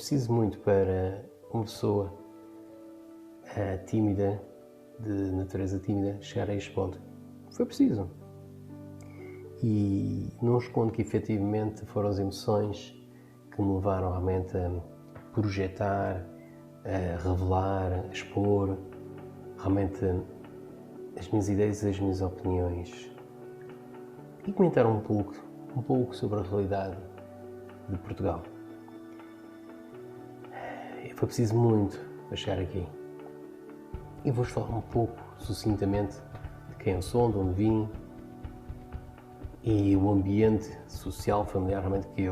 preciso muito para uma pessoa tímida, de natureza tímida, chegar a este ponto. Foi preciso. E não escondo que efetivamente foram as emoções que me levaram realmente a projetar, a revelar, a expor realmente as minhas ideias e as minhas opiniões. E comentar um pouco sobre a realidade de Portugal. Foi preciso muito para chegar aqui. E vou-vos falar um pouco, sucintamente, de quem eu sou, de onde vim e o ambiente social, familiar, realmente que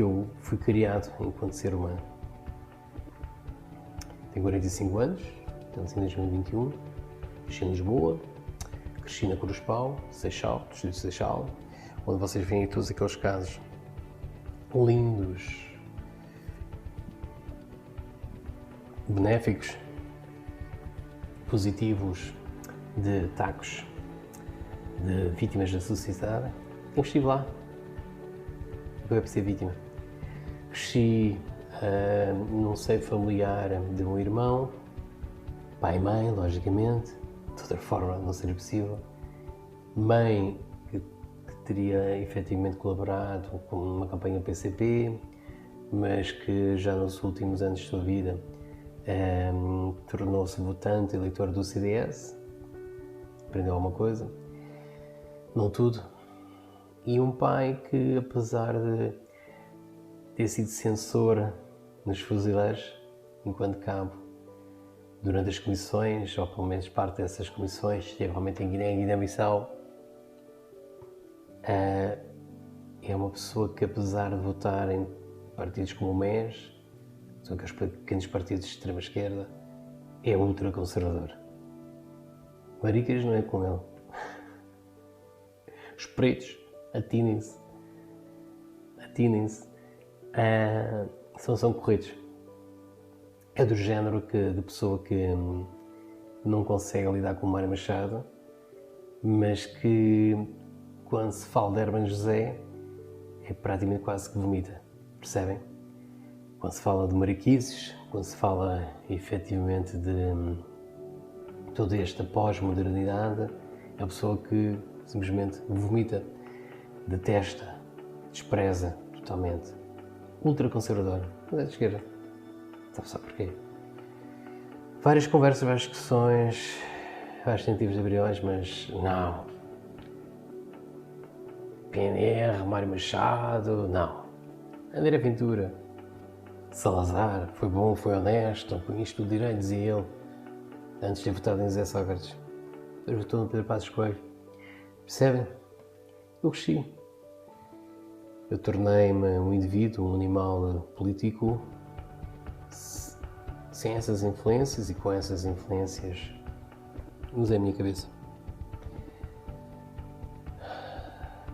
eu fui criado enquanto ser humano. Tenho 45 anos, nasci em 2021, cresci em Lisboa, cresci na Cruz Pau, Seixal, distrito de Seixal, onde vocês veem todos aqueles casos lindos, benéficos, positivos, de ataques, de vítimas da sociedade. Eu estive lá, acabei por ser vítima. Cresci num seio familiar de um irmão, pai e mãe, logicamente, de outra forma não seria possível. Mãe que teria efetivamente colaborado com uma campanha PCP, mas que já nos últimos anos de sua vida tornou-se votante, eleitor do CDS, aprendeu alguma coisa, não tudo, e um pai que, apesar de ter sido censor nos fuzileiros, enquanto cabo, durante as comissões, ou pelo menos parte dessas comissões, esteve realmente em Guiné-Bissau, é uma pessoa que, apesar de votar em partidos como o MES, são aqueles pequenos partidos de extrema-esquerda, é ultraconservador. Maricas não é com ele. Os pretos, atinem-se. São corretos. É do género de pessoa que não consegue lidar com o Mário Machado, mas que, quando se fala de Hermano José, é praticamente quase que vomita. Percebem? Quando se fala de mariquices, quando se fala efetivamente de toda esta pós-modernidade, é a pessoa que simplesmente vomita, detesta, despreza totalmente. Ultraconservador, mas é de esquerda. Sabe porquê? Várias conversas, várias discussões, vários tentativas de abriões, mas não. PNR, Mário Machado, não. André Ventura, Salazar, foi bom, foi honesto, com isto tudo direito, dizia ele, antes de ter votado em José Sócrates. Depois votou no Pedro Passos Coelho. Percebem? Eu cresci. Eu tornei-me um indivíduo, um animal político, sem essas influências e com essas influências usei a minha cabeça.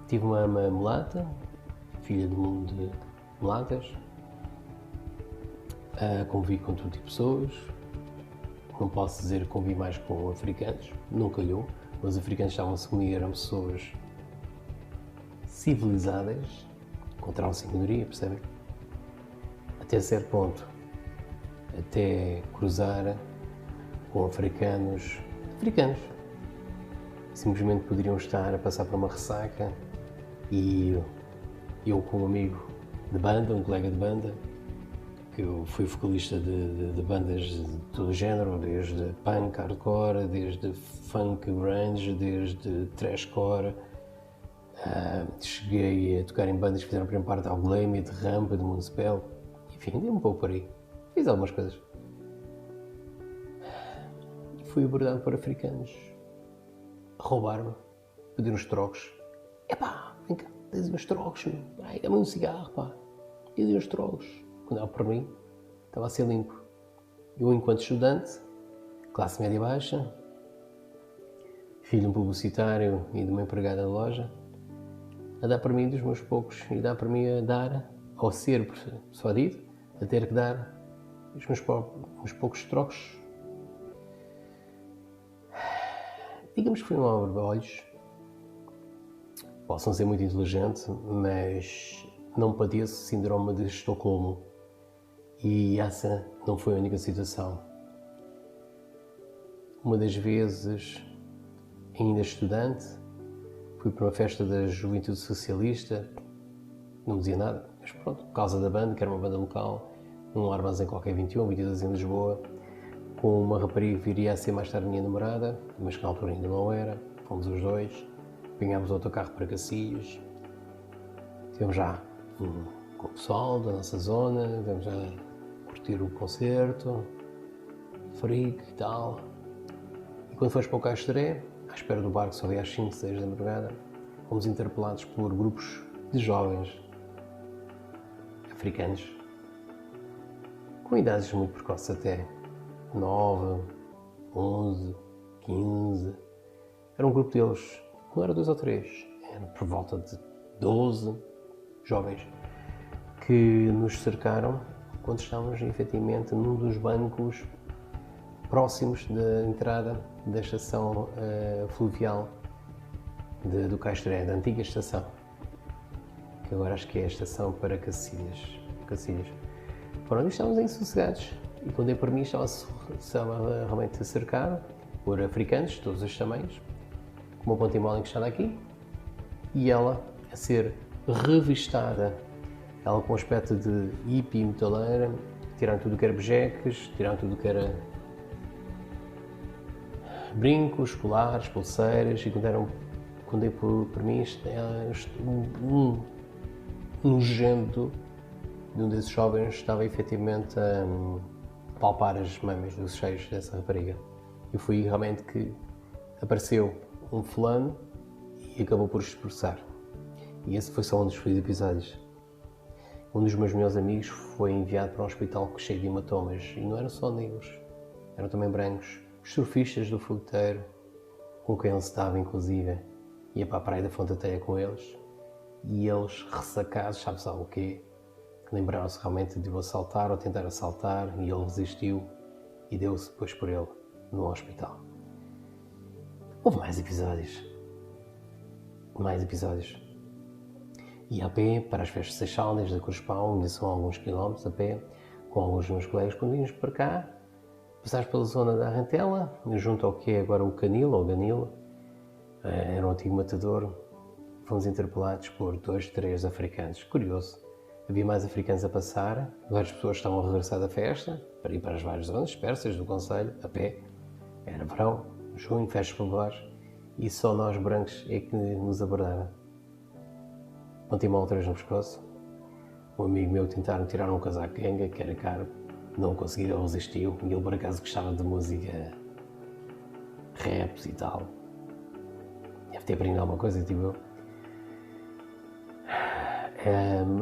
Tive uma mulata, filha de mundo de mulatas, convivi com todo tipo de pessoas, não posso dizer que convivi mais com africanos, não calhou, os africanos estavam-se comigo, eram pessoas civilizadas, encontravam-se em minoria, percebem? Até certo ponto, até cruzar com africanos, simplesmente poderiam estar a passar por uma ressaca e eu com um amigo de banda, um colega de banda, que eu fui vocalista de bandas de todo o género, desde punk, hardcore, desde funk, grunge, desde thrashcore. Cheguei a tocar em bandas que fizeram a primeira parte ao Glammy, de Rampa, de Municipal. Enfim, dei um pouco por aí. Fiz algumas coisas. E fui abordado por africanos. Roubar-me, pedir uns trocos. Epá, vem cá, tens uns trocos, ai, dá-me um cigarro, pá. Pedi uns trocos. Quando era por mim, estava a ser limpo. Eu, enquanto estudante, classe média baixa, filho de um publicitário e de uma empregada de loja, a dar para mim dos meus poucos, e dá para mim a dar, ao ser persuadido, a ter que dar os meus poucos trocos. Digamos que foi um abre-olhos. Posso não ser muito inteligente, mas não padeço síndrome de Estocolmo. E essa não foi a única situação. Uma das vezes, ainda estudante, fui para uma festa da Juventude Socialista, não me dizia nada, mas pronto, por causa da banda, que era uma banda local, num armazém qualquer 21, 22 em Lisboa, com uma rapariga que viria a ser mais tarde minha namorada, mas que na altura ainda não era, fomos os dois, apanhámos o autocarro para Cacilhos, estivemos já com o pessoal da nossa zona, estivemos já a curtir o concerto, freak e tal. E quando fomos para o Caixaré, à espera do barco, só havia às 5, 6 da madrugada, fomos interpelados por grupos de jovens africanos, com idades muito precoces até, 9, 11, 15. Era um grupo deles, não era 2 ou 3, era por volta de 12 jovens que nos cercaram quando estávamos efetivamente num dos bancos próximos da entrada da estação fluvial do Caixaré, da antiga estação, que agora acho que é a estação para Cacilhas. Pronto, estávamos insossegados e quando dei por mim estava realmente cercado por africanos de todos os tamanhos, com uma ponte-mola encostada aqui e ela a ser revistada, ela com um aspecto de hippie metaleira, tiraram tudo o que era bejeques, tiraram tudo o que era brincos, colares, pulseiras e quando dei por mim um nojento de um desses jovens estava efetivamente a palpar as mamas dos seios dessa rapariga. E foi realmente que apareceu um fulano e acabou por expressar. E esse foi só um dos episódios. Um dos meus melhores amigos foi enviado para um hospital cheio de hematomas. E não eram só negros, eram também brancos. Os surfistas do fogueteiro, com quem ele estava inclusive, ia para a praia da Fonte-Ateia com eles. E eles, ressacados, sabe-se lá o quê, que lembraram-se realmente de o assaltar ou tentar assaltar, e ele resistiu e deu-se depois por ele no hospital. Houve mais episódios. E a pé, para as festas de Seixal, desde a Cruz-Pau, ainda são alguns quilómetros a pé, com alguns dos meus colegas, quando vimos para cá, passámos pela zona da Arrantela, junto ao que é agora o Canil, ou Ganil, era um antigo matador, fomos interpelados por 2, 3 africanos. Curioso, havia mais africanos a passar, várias pessoas estavam a regressar da festa, para ir para as várias zonas persas do concelho, a pé, era verão, junho, festas populares, e só nós brancos é que nos abordaram. Ponte-mola outra vez no pescoço. Um amigo meu tentaram tirar um casaco ganga, que era caro, não conseguiu, ele resistiu, e ele por acaso gostava de música raps e tal. Deve ter aprendido alguma coisa, tipo eu.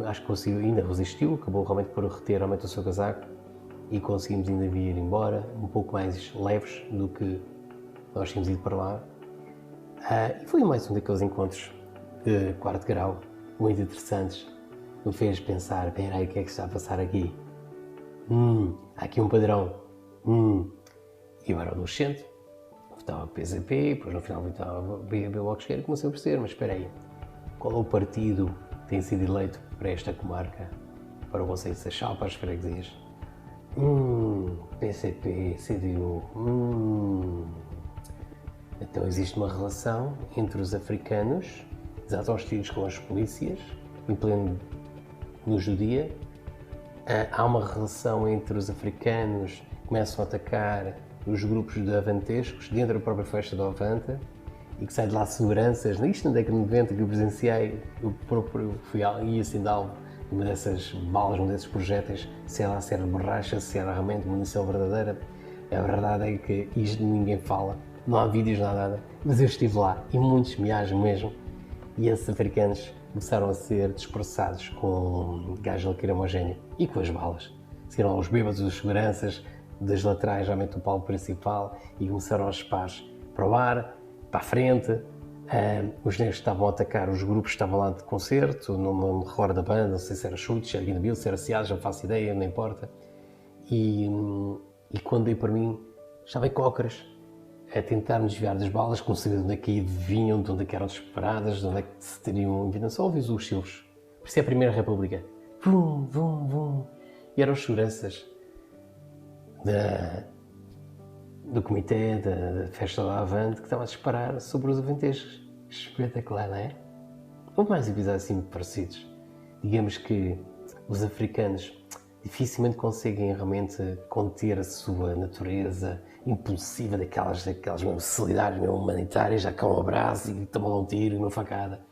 Acho que conseguiu, ainda resistiu, acabou realmente por reter realmente o seu casaco e conseguimos ainda vir embora, um pouco mais leves do que nós tínhamos ido para lá. E foi mais um daqueles encontros de quarto grau, muito interessantes, que me fez pensar, espera aí, o que é que está a passar aqui? Há aqui um padrão. E eu era adolescente, votava PCP, depois no final votava BB Bloco de Esquerda, comecei a perceber, mas espera aí, qual é o partido que tem sido eleito para esta comarca, para o Conselho de Seixal, para as freguesias? PCP, CDU, Então existe uma relação entre os africanos, exato aos tiros com as polícias, em pleno luz do dia. Há uma relação entre os africanos que começam a atacar os grupos de avantescos dentro da própria festa do Avanta e que sai de lá seguranças. Isto na década de 90 que eu presenciei, eu próprio fui e assim de alvo uma dessas balas, um desses projéteis, sei lá se era borracha, se era realmente munição verdadeira. A verdade é que isto ninguém fala, não há vídeos, não há nada, mas eu estive lá e muitos meagens mesmo, e esses africanos começaram a ser dispersados com gás lacrimogéneo e com as balas. Saíram os bêbados, os seguranças, das laterais, realmente do palco principal, e começaram aos disparos para o ar, para a frente. Os negros estavam a atacar os grupos que estavam lá de concerto, não me recordo da banda, não sei se era Chutes, se era Guinabil, se era Seados, não faço ideia, não importa. E quando dei para mim, estava em cócoras, a tentar me desviar das balas, como sabia de onde é que vinham, de onde é que eram disparadas, de onde é que se teriam vindo. Só ouvi os silvos, Parecia a Primeira República. Vum, vum, vum. E eram os seguranças do comitê da festa da Avante que estavam a disparar sobre os aventejos. Espetacular, não é? Houve mais episódios assim parecidos. Digamos que os africanos dificilmente conseguem realmente conter a sua natureza impulsiva daquelas mesmo solidárias, mesmo humanitárias, já com um abraço e tomam um tiro e uma facada.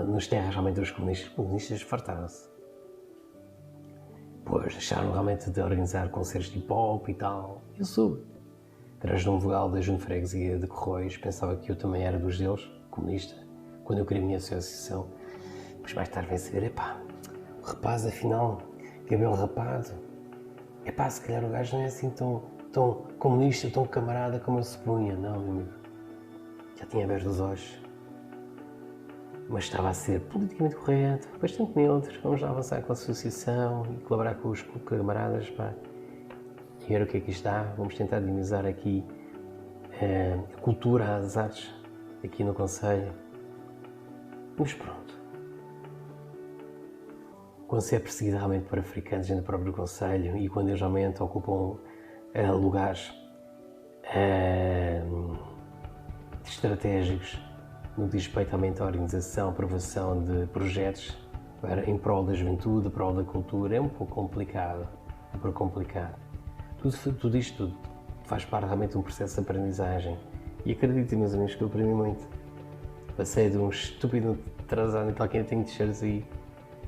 Nos terras realmente os comunistas fartaram-se. Pois deixaram realmente de organizar concertos de hip-hop e tal. Eu soube. Através de um vogal da Junta de Freguesia de Corroios, pensava que eu também era dos deles, comunista, quando eu criei a minha associação. Mas mais tarde vem saber, epá, o rapaz afinal, cabelo rapado, epá, se calhar o gajo não é assim tão comunista, tão camarada como eu supunha. Não, meu amigo, já tinha aberto os olhos. Mas estava a ser politicamente correto, bastante neutro. Vamos lá avançar com a associação e colaborar com os camaradas, pá. E ver o que é que está. Vamos tentar dinamizar aqui a cultura, as artes, aqui no concelho. Mas pronto. Quando se é perseguido realmente por africanos dentro do próprio concelho e quando eles realmente ocupam lugares estratégicos no que diz respeito à organização, aprovação de projetos em prol da juventude, em prol da cultura, é um pouco complicado. Tudo isto faz parte realmente de um processo de aprendizagem. E acreditem, meus amigos, que eu aprendi muito. Passei de um estúpido atrasado, então quem tem t-shirts aí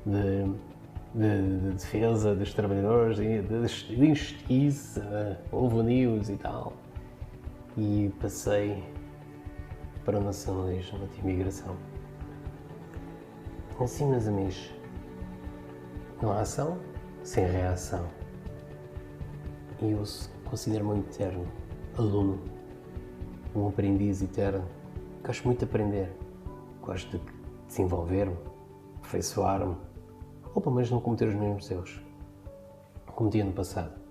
de defesa dos trabalhadores, de injustiça, houve news e tal. E passei para o nacionalismo, a imigração. Assim, meus amigos, não há ação sem reação. E eu considero-me um eterno aluno, um aprendiz eterno. Gosto muito de aprender, gosto de desenvolver-me, aperfeiçoar-me, ou pelo menos não cometer os mesmos erros que cometi no passado.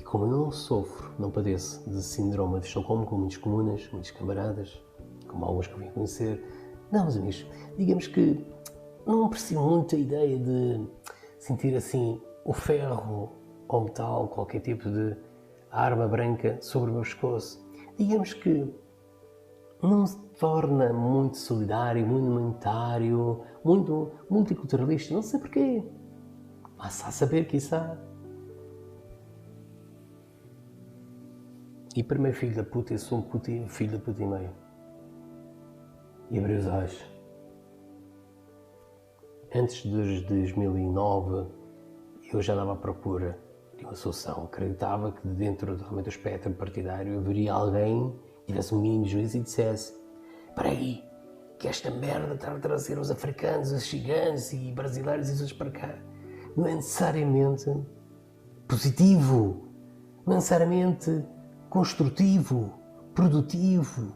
Como eu não sofro, não padeço de síndrome de Estocolmo, como muitos comunas, muitos camaradas, como alguns que eu vim conhecer. Não, meus amigos, digamos que não aprecio muito a ideia de sentir assim o ferro ou metal, qualquer tipo de arma branca sobre o meu pescoço. Digamos que não se torna muito solidário, muito humanitário, muito multiculturalista, não sei porquê. Mas a saber, quiçá. E para meu filho da puta, eu sou um filho da puta e meio. E abri os olhos. Antes de 2009, eu já andava à procura de uma solução. Acreditava que dentro do espectro partidário haveria alguém que tivesse um mínimo de juízo e dissesse: espera aí, que esta merda está a trazer os africanos, os ciganos e brasileiros e outros para cá. Não é necessariamente positivo. Não é necessariamente construtivo, produtivo.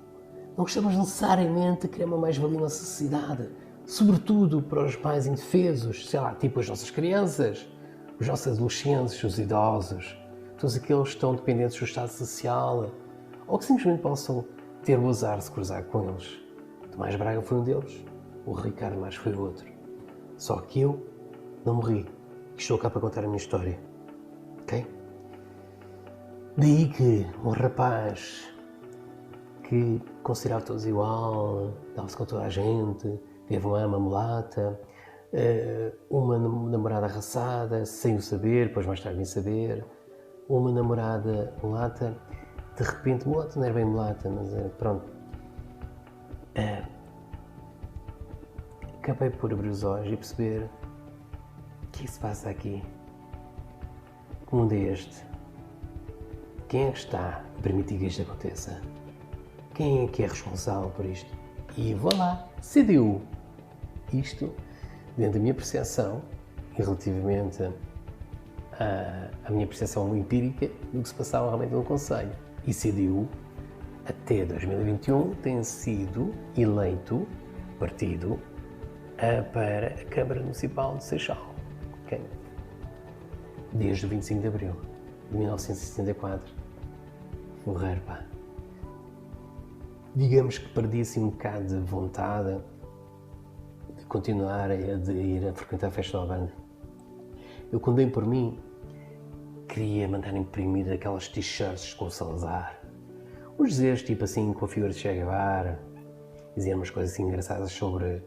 Não estamos necessariamente a criar uma mais-valia na sociedade, sobretudo para os mais indefesos, sei lá, tipo as nossas crianças, os nossos adolescentes, os idosos, todos aqueles que estão dependentes do Estado Social, ou que simplesmente possam ter o azar de se cruzar com eles. Tomás Braga foi um deles, o Ricardo Mas foi o outro. Só que eu não morri, estou cá para contar a minha história, ok? Daí que um rapaz que considerava todos igual, dava-se com toda a gente, teve uma mulata, uma namorada arraçada, sem o saber, depois mais tarde vim saber, uma namorada mulata, de repente, mulata não era bem mulata, mas pronto. Acabei por abrir os olhos e perceber o que se passa aqui. Que mundo é este? Quem é que está a permitir que isto aconteça? Quem é que é responsável por isto? E voilà, CDU. Isto, dentro da minha percepção, e relativamente à minha percepção empírica do que se passava realmente no Conselho. E CDU, até 2021, tem sido eleito partido para a Câmara Municipal de Seixal. Okay? Desde o 25 de Abril de 1974. Ferreiro, pá. Digamos que perdi assim um bocado de vontade de continuar a ir a frequentar a festa da banda. Eu, quando dei por mim, queria mandar imprimir aquelas t-shirts com o Salazar. Os dizeres, tipo assim, com a figura de Che Guevara. Diziam umas coisas assim engraçadas sobre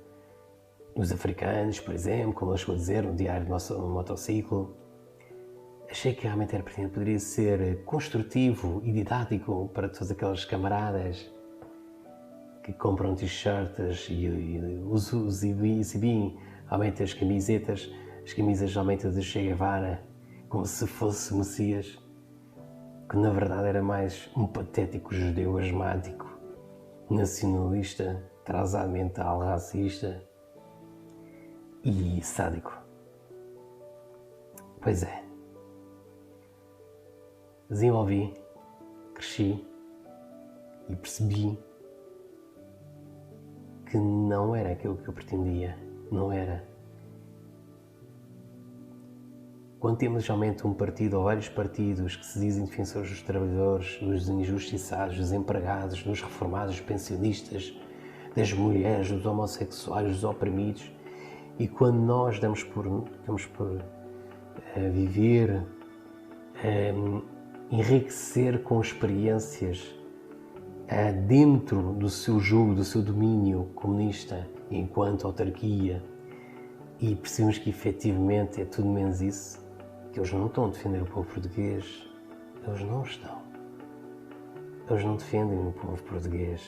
os africanos, por exemplo, como ele chegou a dizer no diário do motociclo. Achei que realmente era pertinente, poderia ser construtivo e didático para todos aqueles camaradas que compram t-shirts e os exibem realmente as camisas realmente de Che Guevara, como se fosse Messias, que na verdade era mais um patético judeu asmático, nacionalista, atrasado mental, racista e sádico. Pois é. Desenvolvi, cresci e percebi que não era aquilo que eu pretendia, não era. Quando temos realmente um partido ou vários partidos que se dizem defensores dos trabalhadores, dos injustiçados, dos empregados, dos reformados, dos pensionistas, das mulheres, dos homossexuais, dos oprimidos, e quando nós damos por viver, enriquecer com experiências dentro do seu jogo, do seu domínio comunista, enquanto autarquia, e percebemos que efetivamente é tudo menos isso, que eles não estão a defender o povo português, eles não estão. Eles não defendem o povo português,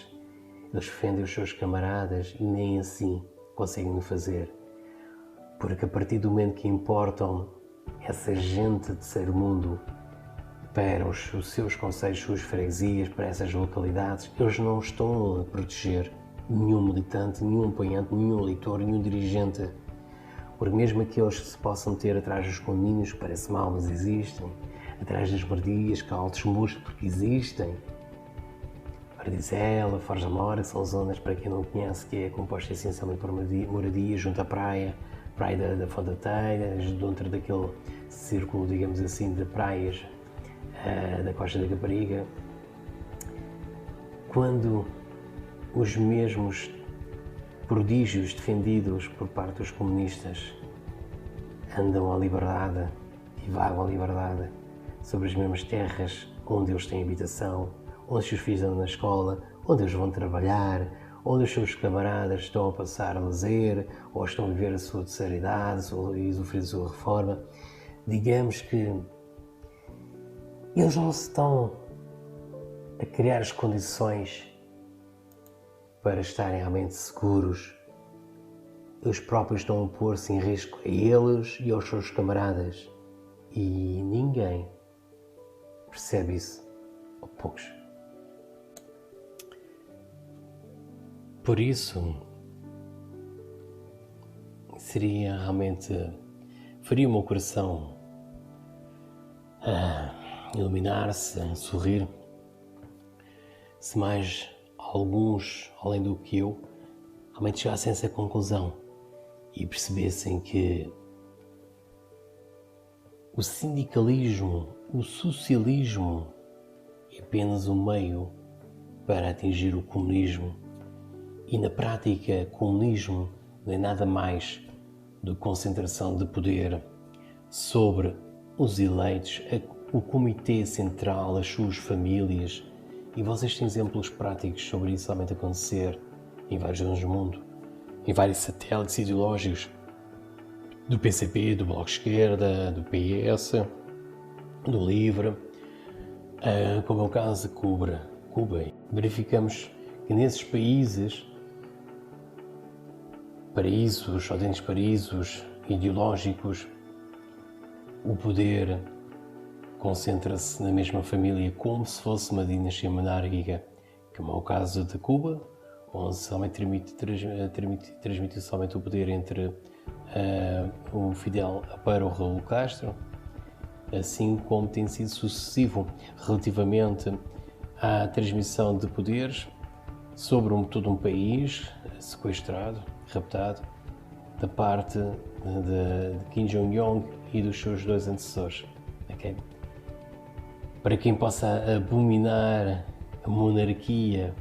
eles defendem os seus camaradas e nem assim conseguem o fazer. Porque a partir do momento que importam essa gente de terceiro mundo para os seus concelhos, suas freguesias, para essas localidades, eles não estão a proteger nenhum militante, nenhum apoiante, nenhum eleitor, nenhum dirigente. Porque mesmo aqueles que se possam ter atrás dos condomínios, que parece mal, mas existem, atrás das moradias, que há altos muros, porque existem. Paradisela, Forja Mora, que são zonas, para quem não conhece, que é composta essencialmente por moradias junto à praia da Fonte da Telha, dentro daquele círculo, digamos assim, de praias da Costa da Capariga. Quando os mesmos prodígios defendidos por parte dos comunistas andam à liberdade e vagam à liberdade sobre as mesmas terras onde eles têm habitação, onde os seus filhos andam na escola, onde eles vão trabalhar, onde os seus camaradas estão a passar a lazer ou estão a viver a sua terceira idade e usufruir da sua reforma, digamos que eles não estão a criar as condições para estarem realmente seguros. Eles próprios estão a pôr-se em risco a eles e aos seus camaradas. E ninguém percebe isso, ou poucos. Por isso, seria realmente, faria o meu coração iluminar-se, sorrir, se mais alguns, além do que eu, realmente chegassem a essa conclusão e percebessem que o sindicalismo, o socialismo é apenas um meio para atingir o comunismo e, na prática, comunismo não é nada mais do que concentração de poder sobre os eleitos, o comitê central, as suas famílias. E vocês têm exemplos práticos sobre isso realmente acontecer em vários zonas do mundo, em vários satélites ideológicos do PCP, do Bloco de Esquerda, do PS, do LIVRE, como é o caso de Cuba. Verificamos que nesses países, autênticos paraísos ideológicos, o poder concentra-se na mesma família como se fosse uma dinastia monárquica, como é o caso de Cuba, onde somente transmitiu somente o poder entre o Fidel para o Raul Castro, assim como tem sido sucessivo relativamente à transmissão de poderes sobre todo um país sequestrado, raptado, da parte de Kim Jong-un e dos seus dois antecessores. Okay? Para quem possa abominar a monarquia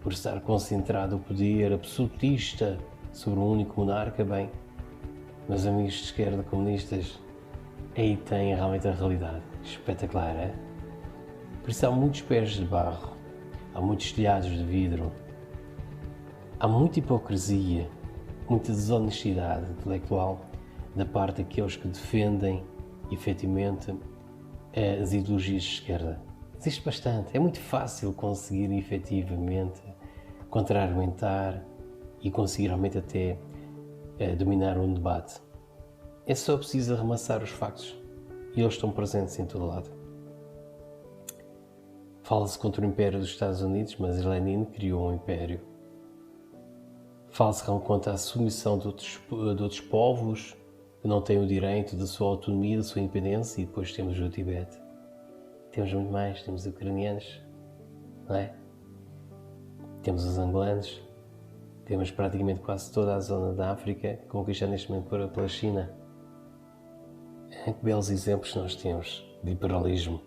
por estar concentrado o poder absolutista sobre um único monarca, bem, meus amigos de esquerda comunistas, aí têm realmente a realidade. Espetacular, é? Por isso há muitos pés de barro, há muitos telhados de vidro, há muita hipocrisia, muita desonestidade intelectual da parte daqueles que defendem, efetivamente, as ideologias de esquerda. Existe bastante. É muito fácil conseguir, efetivamente, contra-argumentar e conseguir realmente até dominar um debate. É só preciso arremassar os factos e eles estão presentes em todo lado. Fala-se contra o Império dos Estados Unidos, mas Lenin criou um império. Fala-se contra a submissão de outros povos que não têm o direito da sua autonomia, da sua independência, e depois temos o Tibete. Temos muito mais, temos os ucranianos, não é? Temos os angolanos, temos praticamente quase toda a zona da África conquistada neste momento pela China. Que belos exemplos nós temos de liberalismo.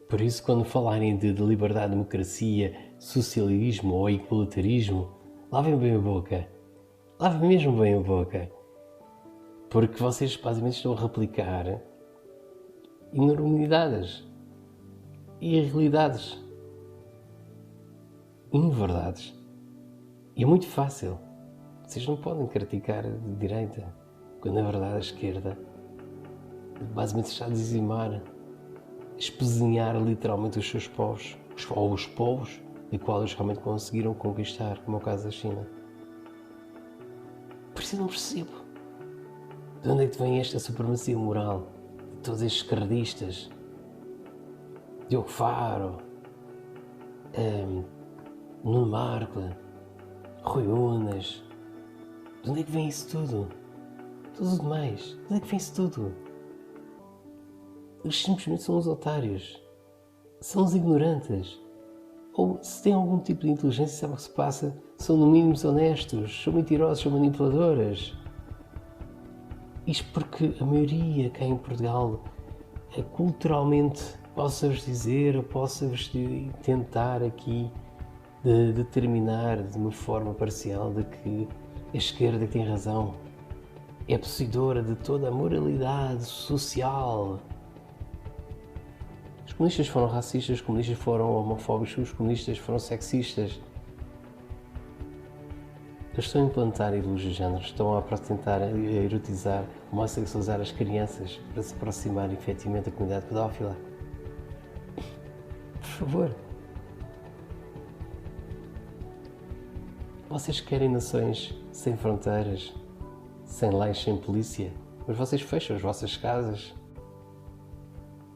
Por isso, quando falarem de liberdade, democracia, socialismo ou equalitarismo, lavem bem a boca. Lavem mesmo bem a boca. Porque vocês basicamente estão a replicar enormidades, irrealidades, inverdades. E é muito fácil. Vocês não podem criticar a direita, quando na verdade a esquerda basicamente está a dizimar, espezinhar literalmente os seus povos, ou os povos de qual eles realmente conseguiram conquistar, como é o caso da China. Por isso eu não percebo de onde é que vem esta supremacia moral de todos estes esquerdistas, Diogo Faro, Nuno Marco, Rui Unas. De onde é que vem isso tudo? Tudo demais. De onde é que vem isso tudo? Eles simplesmente são os otários. São os ignorantes. Ou, se têm algum tipo de inteligência, sabem o que se passa, são no mínimo desonestos, são mentirosos, são manipuladoras. Isto porque a maioria cá em Portugal, culturalmente, posso-vos dizer, posso-vos tentar aqui de determinar de uma forma parcial de que a esquerda tem razão. É possuidora de toda a moralidade social. Os comunistas foram racistas, os comunistas foram homofóbicos, os comunistas foram sexistas. Eles estão a implantar ideologias de género, estão a tentar erotizar, homossexualizar as crianças para se aproximar efetivamente da comunidade pedófila. Por favor. Vocês querem nações sem fronteiras, sem leis, sem polícia, mas vocês fecham as vossas casas.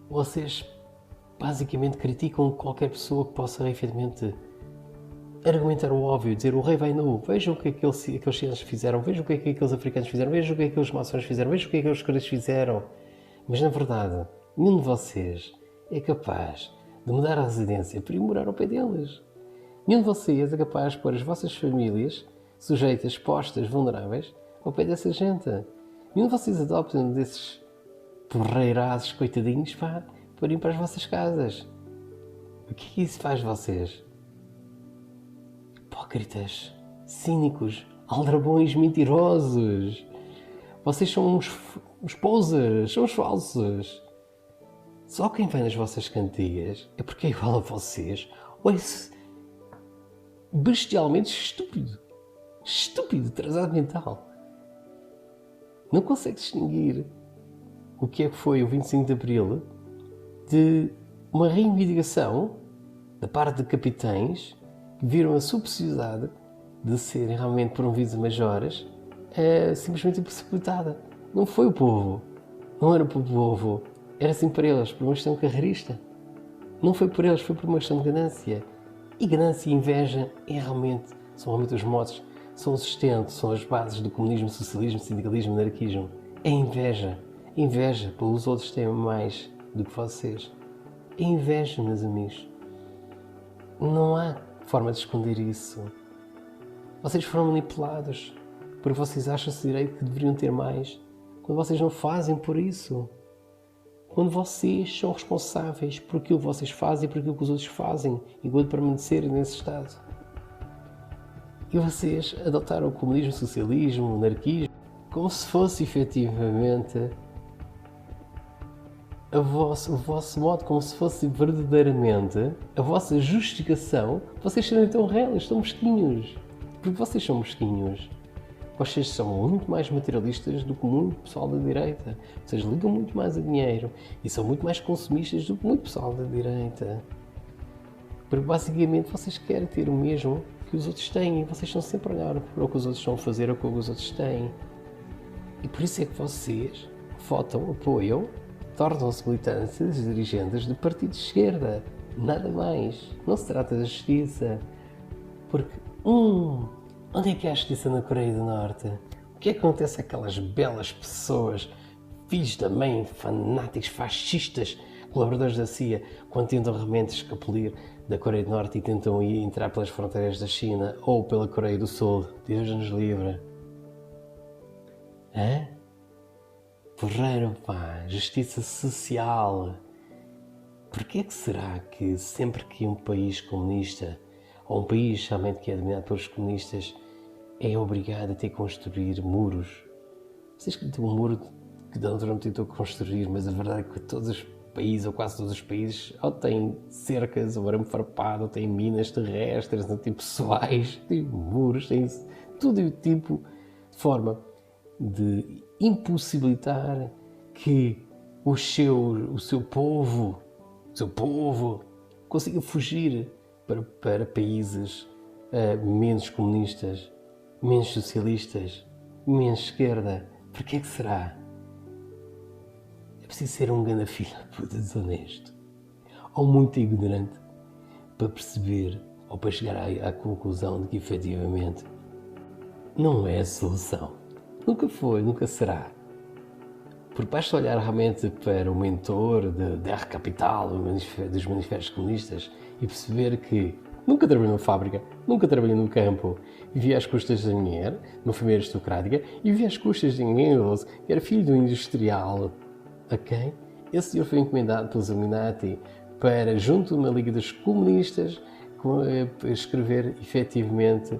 Vocês basicamente criticam qualquer pessoa que possa efetivamente argumentar o óbvio, dizer o rei vai nu, vejam o que aqueles chineses fizeram, vejam o que aqueles africanos fizeram, vejam o que aqueles maçons fizeram, vejam o que aqueles coreanos fizeram. Mas na verdade, nenhum de vocês é capaz de mudar a residência para ir morar ao pé deles. Nenhum de vocês é capaz de pôr as vossas famílias sujeitas, expostas, vulneráveis ao pé dessa gente. Nenhum de vocês adopta um desses porreiraços coitadinhos para ir para as vossas casas. O que isso faz de vocês? Hipócritas, cínicos, aldrabões mentirosos. Vocês são uns posers, são os falsos. Só quem vai nas vossas cantigas é porque é igual a vocês ou é bestialmente estúpido. Estúpido, atrasado mental. Não consegue distinguir o que é que foi o 25 de Abril de uma reivindicação da parte de capitães que viram a sua possibilidade de serem realmente promovidos a majores simplesmente impossibilitada. Não foi o povo. Não era para o povo. Era assim para eles, por uma questão carreirista. Não foi por eles, foi por uma questão de ganância. E ganância e inveja são realmente os modos, são o sustento, são as bases do comunismo, socialismo, sindicalismo, anarquismo. É inveja. Inveja pelos outros terem mais do que vocês. É inveja, meus amigos. Não há forma de esconder isso. Vocês foram manipulados porque vocês acham-se direito que deveriam ter mais, quando vocês não fazem por isso. Quando vocês são responsáveis por aquilo que vocês fazem e por aquilo que os outros fazem, enquanto permanecerem nesse estado. E vocês adotaram o comunismo, o socialismo, o anarquismo, como se fosse efetivamente o vosso modo, como se fosse verdadeiramente a vossa justificação. Vocês serem tão reais, tão mesquinhos. Porque vocês são mesquinhos. Vocês são muito mais materialistas do que muito pessoal da direita. Vocês ligam muito mais a dinheiro e são muito mais consumistas do que muito pessoal da direita. Porque basicamente vocês querem ter o mesmo que os outros têm e vocês estão sempre a olhar para o que os outros estão a fazer ou o que os outros têm. E por isso é que vocês votam, apoiam, tornam-se militantes, dirigentes de partidos de esquerda. Nada mais. Não se trata da justiça. Porque, onde é que há justiça na Coreia do Norte? O que é que acontece àquelas belas pessoas, filhos da mãe, fanáticos, fascistas, colaboradores da CIA, quando tentam realmente escapulir da Coreia do Norte e tentam entrar pelas fronteiras da China ou pela Coreia do Sul? Deus nos livre. Hã? Porreiro, pá, justiça social. Porquê é que será que sempre que um país comunista, ou um país realmente que é dominado pelos comunistas, é obrigado a ter que construir muros? Vocês que tem um muro que Donald Trump tentou construir, mas a verdade é que todos os países, ou quase todos os países, ou têm cercas, ou arame farpado, ou têm minas terrestres, ou têm pessoais, têm muros, têm todo tipo de forma de impossibilitar que o seu povo consiga fugir para países menos comunistas, menos socialistas, menos esquerda. Porquê que será? É preciso ser um grande filho de puta desonesto ou muito ignorante para perceber ou para chegar à conclusão de que efetivamente não é a solução. Nunca foi, nunca será. Porque basta olhar realmente para o mentor da R Capital, dos manifestos comunistas, e perceber que nunca trabalhou numa fábrica, nunca trabalhou no campo, vivia às custas da mulher, de uma família aristocrática, e vivia às custas de Engels, que era filho de um industrial. Ok? Esse senhor foi encomendado pelos Illuminati para, junto na Liga dos Comunistas, escrever efetivamente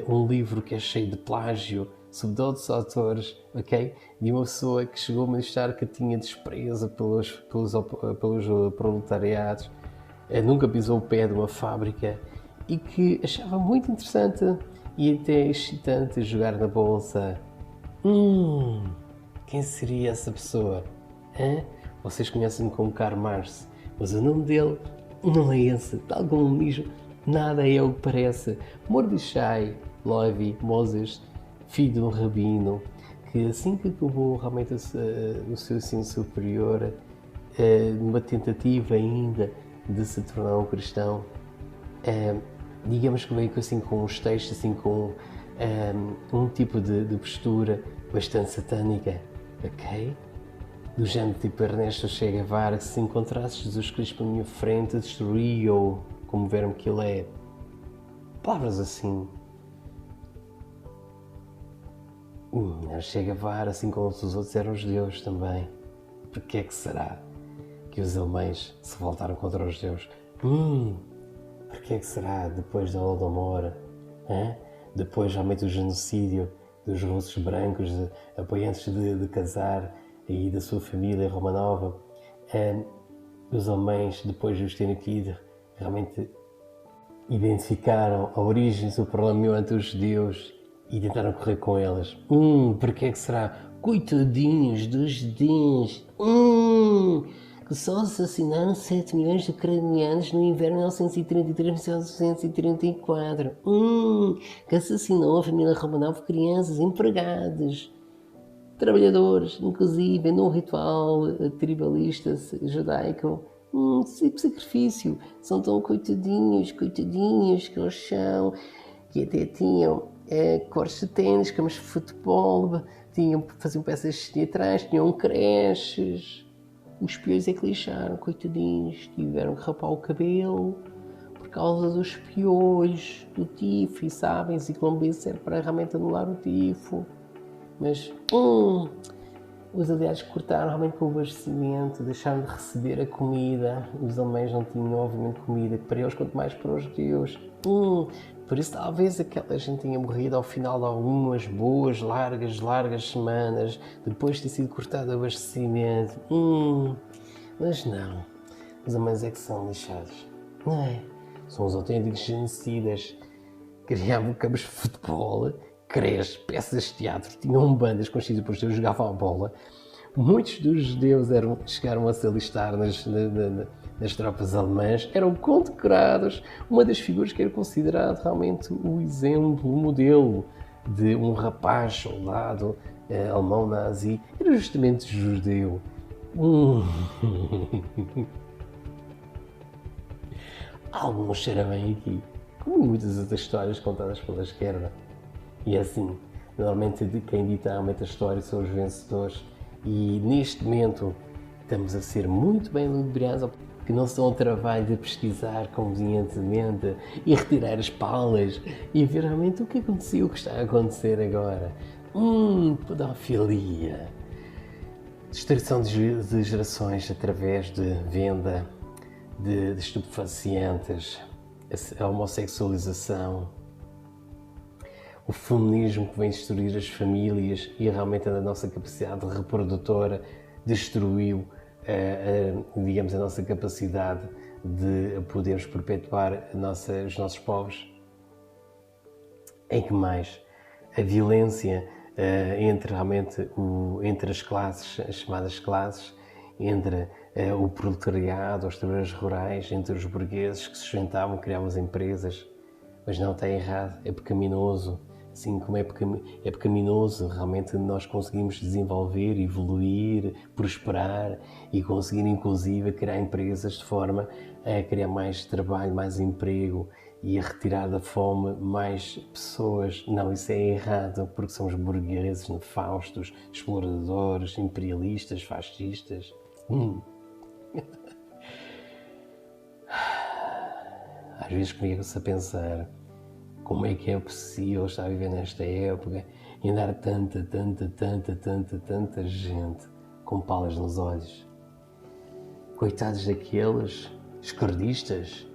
um livro que é cheio de plágio, sobre outros autores, ok? De uma pessoa que chegou a manifestar que tinha desprezo pelos proletariados, nunca pisou o pé de uma fábrica e que achava muito interessante e até excitante jogar na bolsa. Quem seria essa pessoa? Vocês conhecem-me como Karl Marx, mas o nome dele não é esse, tal como o mesmo, nada é o que parece. Mordechai Levi Moses, filho de um rabino, que assim que acabou realmente o seu ensino superior, numa tentativa ainda de se tornar um cristão, digamos que veio assim com uns textos, assim com um tipo de postura bastante satânica, ok? Do género tipo Ernesto Che Guevara, que se encontrasse Jesus Cristo pela minha frente, destruía-o como verme que ele é. Palavras assim. Che Guevara, assim como os outros, eram judeus também. Porquê é que será que os alemães se voltaram contra os judeus? Porquê é que será, depois da Holodomor, depois realmente do genocídio dos russos brancos, apoiantes de Czar e da sua família Romanova, os alemães, depois de os terem tido, realmente identificaram a origem do problema ante os judeus e tentaram correr com elas. Porquê é que será? Coitadinhos dos judeus, que só assassinaram 7 milhões de ucranianos no inverno de 1933-1934. Que assassinou a família Romanov, crianças, empregados, trabalhadores, inclusive num ritual tribalista judaico. Tipo sacrifício. São tão coitadinhos que eles são, que até tinham cores de ténis, camas de futebol, faziam peças teatrais, tinham creches. Os piolhos é que lixaram, coitadinhos, tiveram que rapar o cabelo por causa dos piolhos, do tifo, e sabem, a ciclomb serve para realmente anular o tifo. Mas, os aliados cortaram realmente com o abastecimento, deixaram de receber a comida. Os alemães não tinham, obviamente, comida, que para eles, quanto mais para os judeus. Por isso, talvez aquela gente tenha morrido ao final de algumas boas, largas semanas, depois de ter sido cortado o abastecimento. Mas não. Os alemães é que são lixados. Não é? São os autênticos genocidas. Criavam campos de futebol, creches, peças de teatro, tinham bandas conhecidas por seus jogavam a bola. Muitos dos judeus chegaram a se alistar nas tropas alemãs, eram condecorados. Uma das figuras que era considerado realmente o exemplo, o modelo de um rapaz soldado alemão nazi, era justamente judeu. Algo não cheira bem aqui, como muitas outras histórias contadas pela esquerda. E é assim, normalmente quem dita realmente a história são os vencedores. E neste momento estamos a ser muito bem ludibriados, que não se dão ao trabalho de pesquisar convenientemente e retirar as palas e ver realmente o que aconteceu, o que está a acontecer agora. Pedofilia. Destruição de gerações através de venda de estupefacientes, a homossexualização, o feminismo que vem destruir as famílias e realmente a nossa capacidade reprodutora destruiu, digamos, a nossa capacidade de podermos perpetuar os nossos povos. Em que mais? A violência entre as classes, as chamadas classes, entre o proletariado, os trabalhadores rurais, entre os burgueses que se juntavam, criavam as empresas. Mas não, está errado, é pecaminoso. Assim como é pecaminoso realmente nós conseguimos desenvolver, evoluir, prosperar e conseguir inclusive criar empresas de forma a criar mais trabalho, mais emprego e a retirar da fome mais pessoas. Não, isso é errado, porque somos burgueses, nefastos, exploradores, imperialistas, fascistas. Às vezes comigo-se a pensar como é que é possível estar a viver nesta época e andar tanta gente com palas nos olhos. Coitados daqueles esquerdistas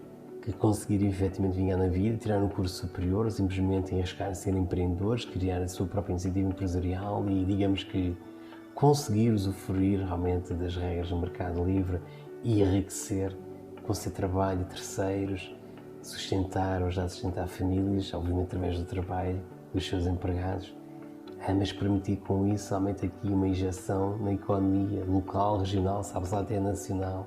que conseguiram efetivamente vingar na vida, tirar um curso superior, simplesmente arriscar ser empreendedores, criar a sua própria iniciativa empresarial e, digamos que, conseguir usufruir realmente das regras do mercado livre e enriquecer com o seu trabalho de terceiros, sustentar ou já sustentar famílias, obviamente através do trabalho dos seus empregados, mas permitir com isso realmente aqui uma injeção na economia local, regional, sabe-se lá até nacional.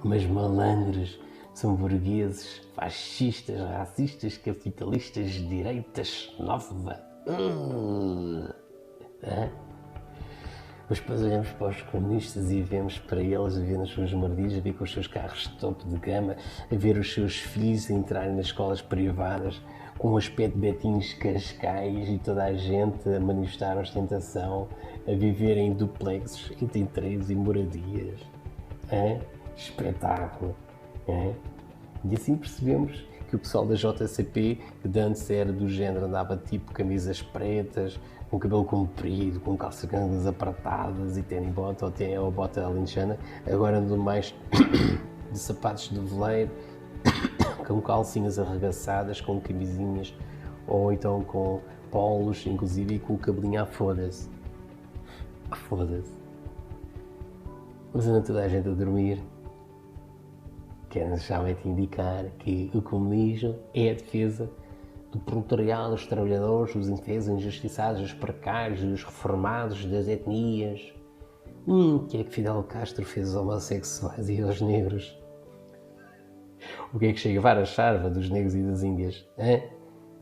Mas malandros, são burgueses, fascistas, racistas, capitalistas, direitas, nova. Mas depois olhamos para os comunistas e vemos para eles a ver nas suas moradias, a ver com os seus carros de topo de gama, a ver os seus filhos entrarem nas escolas privadas com um aspecto de Betinhos Cascais e toda a gente a manifestar ostentação, a viver em duplexes, em três e moradias. Espetáculo. E assim percebemos que o pessoal da JCP, que de antes era do género, andava tipo camisas pretas, com cabelo comprido, com calças grandes apertadas e tênis bota ou bota alentejana, agora andam mais de sapatos de veleiro, com calcinhas arregaçadas, com camisinhas, ou então com polos, inclusive, e com o cabelinho a foda-se. Foda-se. Mas anda toda a gente a dormir. Querem realmente indicar que o comunismo é a defesa do proletariado, dos trabalhadores, dos indefesos, injustiçados, dos precários, dos reformados, das etnias. Que é que Fidel Castro fez aos homossexuais e aos negros? O que é que Che Guevara achava dos negros e das índias?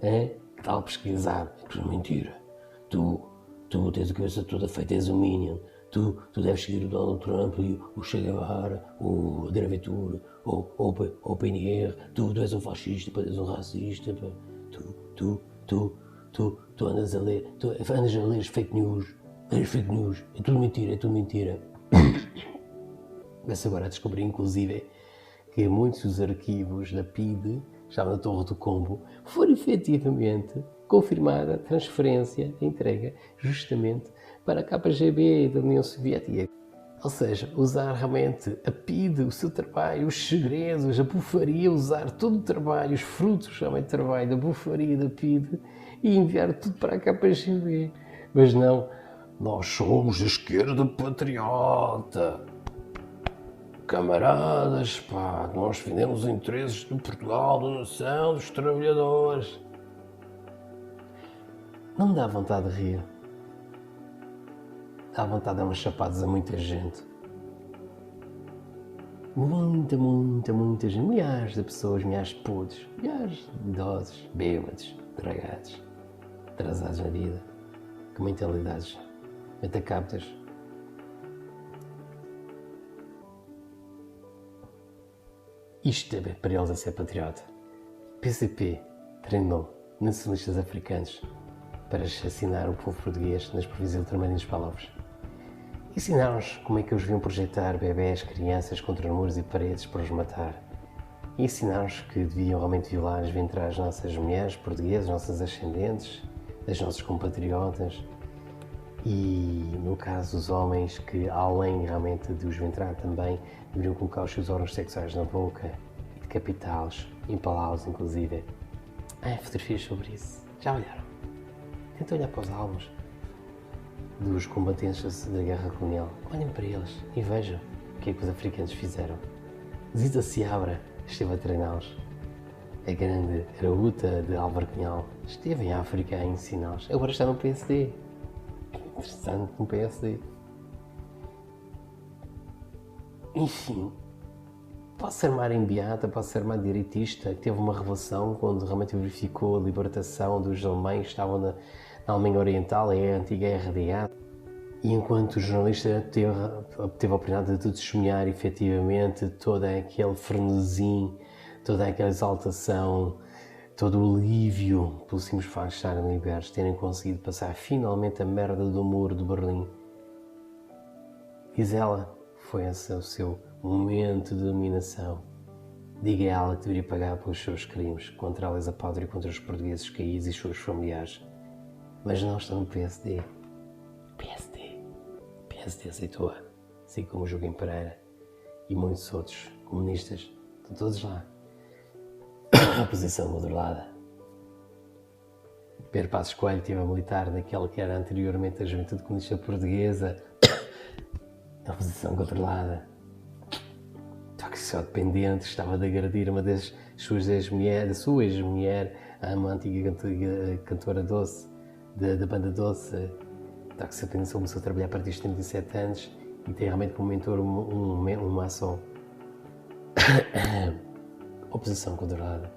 Que tal pesquisar? Que mentira. Tu tens a cabeça toda feita, és um minion. Tu deves seguir o Donald Trump e o Che Guevara, o André Ventura, o PNR. Tu és um fascista, tu és um racista. Tu andas a ler as fake news. É tudo mentira. Mas agora a descobrir, inclusive, que muitos dos arquivos da PIDE, já na Torre do Combo, foram efetivamente confirmada a transferência, a entrega, justamente para a KGB da União Soviética. Ou seja, usar realmente a PIDE, o seu trabalho, os segredos, a bufaria, usar todo o trabalho, os frutos realmente do trabalho, da bufaria, da PIDE e enviar tudo para a KGB. Mas não, nós somos a esquerda patriota. Camaradas, pá, nós defendemos os interesses de Portugal, da nação, dos trabalhadores. Não me dá vontade de rir. Dá vontade de dar umas chapadas a muita gente. Muita gente. Milhares de pessoas, milhares de putos, milhares de idosos, bêbados, dragados, atrasados na vida, com mentalidades metacaptas. Isto é para eles a ser patriota. PCP treinou nacionalistas africanos para assassinar o povo português nas províncias ultramarinas palavras. Ensinaram-nos como é que eles deviam projetar bebés, crianças contra muros e paredes para os matar. E ensinaram-nos que deviam realmente violar as ventrais das nossas mulheres portuguesas, nossas ascendentes, das nossas compatriotas. E, no caso dos homens, que além realmente de os ventrar também, deveriam colocar os seus órgãos sexuais na boca e decapitá-los, empalá-los inclusive. Há fotografias sobre isso. Já olharam? Tentem olhar para os álbuns dos combatentes da guerra colonial. Olhem para eles e vejam o que é que os africanos fizeram. Zita Seabra esteve a treiná-los. A grande Araúta de Álvaro Cunhal esteve em África a ensiná-los. Agora está no PSD. Interessante, no PSD. Enfim, posso ser uma beata, posso ser uma direitista, que teve uma revelação quando realmente verificou a libertação dos alemães que estavam na Alemanha Oriental, é a antiga RDA. E enquanto o jornalista teve a oportunidade de testemunhar efetivamente todo aquele frenesim, toda aquela exaltação, todo o alívio pelo simples facto de estarem libertos, terem conseguido passar finalmente a merda do muro de Berlim. Diz ela, foi esse o seu momento de dominação. Diga a ela que deveria pagar pelos seus crimes contra a lesa pátria e contra os portugueses caídos e seus familiares. Mas não está no PSD. PSD aceitou-a, assim como o Joaquim Pereira e muitos outros comunistas. Estão todos lá. A oposição moderada. Pedro Passos Coelho esteve a militar naquela que era anteriormente a Juventude Comunista Portuguesa. A oposição controlada. Toxicodependente, estava a agredir uma das suas ex-mulheres, a sua ex-mulher, a uma antiga cantora doce, da banda Doce. Toxicodependente começou a trabalhar a partir dos 37 anos e tem realmente como mentor um maçom. Oposição controlada.